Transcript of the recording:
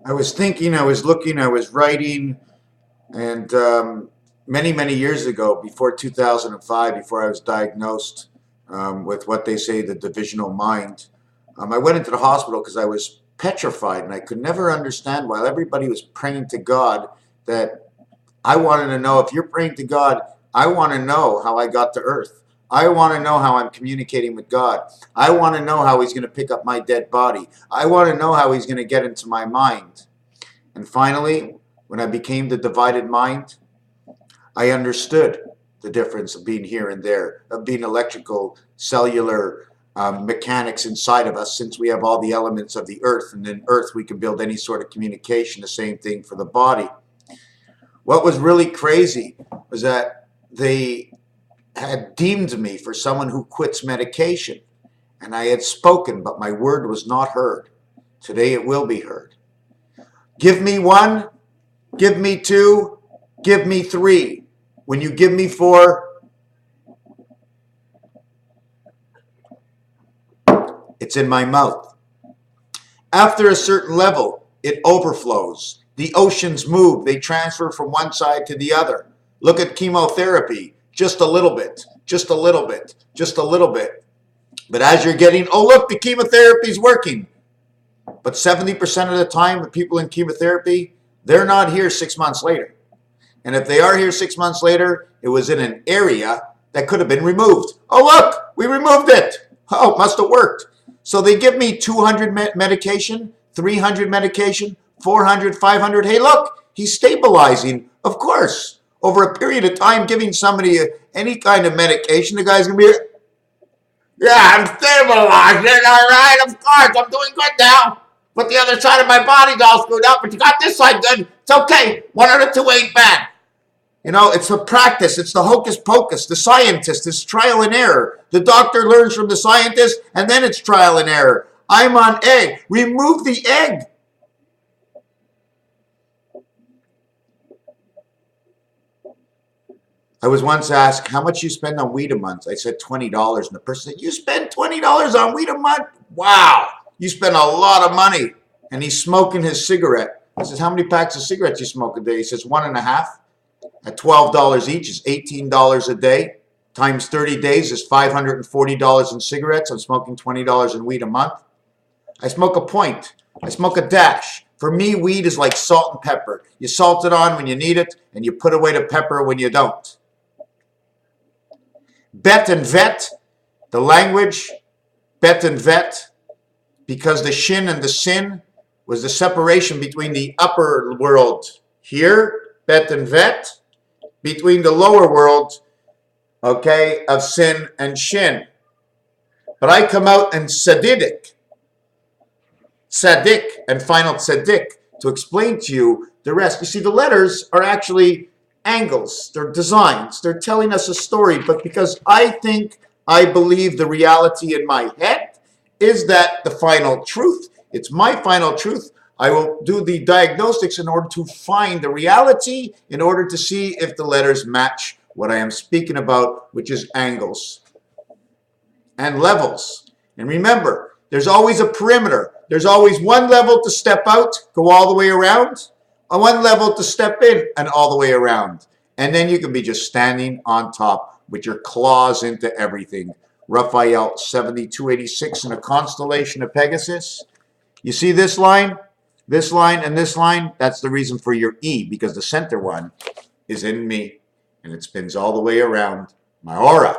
I was thinking, I was looking, I was writing, and many, many years ago, before 2005, before I was diagnosed with what they say the divisional mind, I went into the hospital because I was petrified and I could never understand why everybody was praying to God. That I wanted to know, if you're praying to God, I want to know how I got to earth. I want to know how I'm communicating with God. I want to know how he's going to pick up my dead body. I want to know how he's going to get into my mind. And finally, when I became the divided mind, I understood the difference of being here and there, of being electrical, cellular mechanics inside of us, since we have all the elements of the earth, and in earth we can build any sort of communication, the same thing for the body. What was really crazy was that they had deemed me for someone who quits medication, and I had spoken, but my word was not heard. Today it will be heard. Give me one, give me two, give me three. When you give me four, it's in my mouth. After a certain level, it overflows. The oceans move. They transfer from one side to the other. Look at chemotherapy. Just a little bit, just a little bit, just a little bit. But as you're getting, oh, look, the chemotherapy is working. But 70% of the time, the people in chemotherapy, they're not here 6 months later. And if they are here 6 months later, it was in an area that could have been removed. Oh, look, we removed it. Oh, it must have worked. So they give me 200 medication, 300 medication, 400, 500. Hey, look, he's stabilizing. Of course, over a period of time, giving somebody any kind of medication, the guy's going to be, yeah, I'm stabilizing, all right, of course, I'm doing good now. But the other side of my body's all screwed up, but you got this side good. It's okay. One out of two ain't bad. You know, it's a practice. It's the hocus pocus. The scientist is trial and error. The doctor learns from the scientist, and then it's trial and error. I'm on egg. Remove the egg. I was once asked, how much you spend on weed a month? I said $20. And the person said, you spend $20 on weed a month? Wow, you spend a lot of money. And he's smoking his cigarette. I says, how many packs of cigarettes you smoke a day? He says, 1.5. At $12 each is $18 a day. Times 30 days is $540 in cigarettes. I'm smoking $20 in weed a month. I smoke a point. I smoke a dash. For me, weed is like salt and pepper. You salt it on when you need it, and you put away the pepper when you don't. Bet and vet, the language, bet and vet, because the shin and the sin was the separation between the upper world here, bet and vet, between the lower world, okay, of sin and shin. But I come out in tzaddik and final tzaddik to explain to you the rest. You see, the letters are actually angles. They're designs. They're telling us a story. But because I believe the reality in my head is that the final truth, it's my final truth. I will do the diagnostics in order to find the reality, in order to see if the letters match what I am speaking about, which is angles and levels. And remember, there's always a perimeter. There's always one level to step out, go all the way around, and one level to step in and all the way around. And then you can be just standing on top with your claws into everything. Raphael 7286 in a constellation of Pegasus. You see this line? This line and this line, that's the reason for your E, because the center one is in me, and it spins all the way around my aura.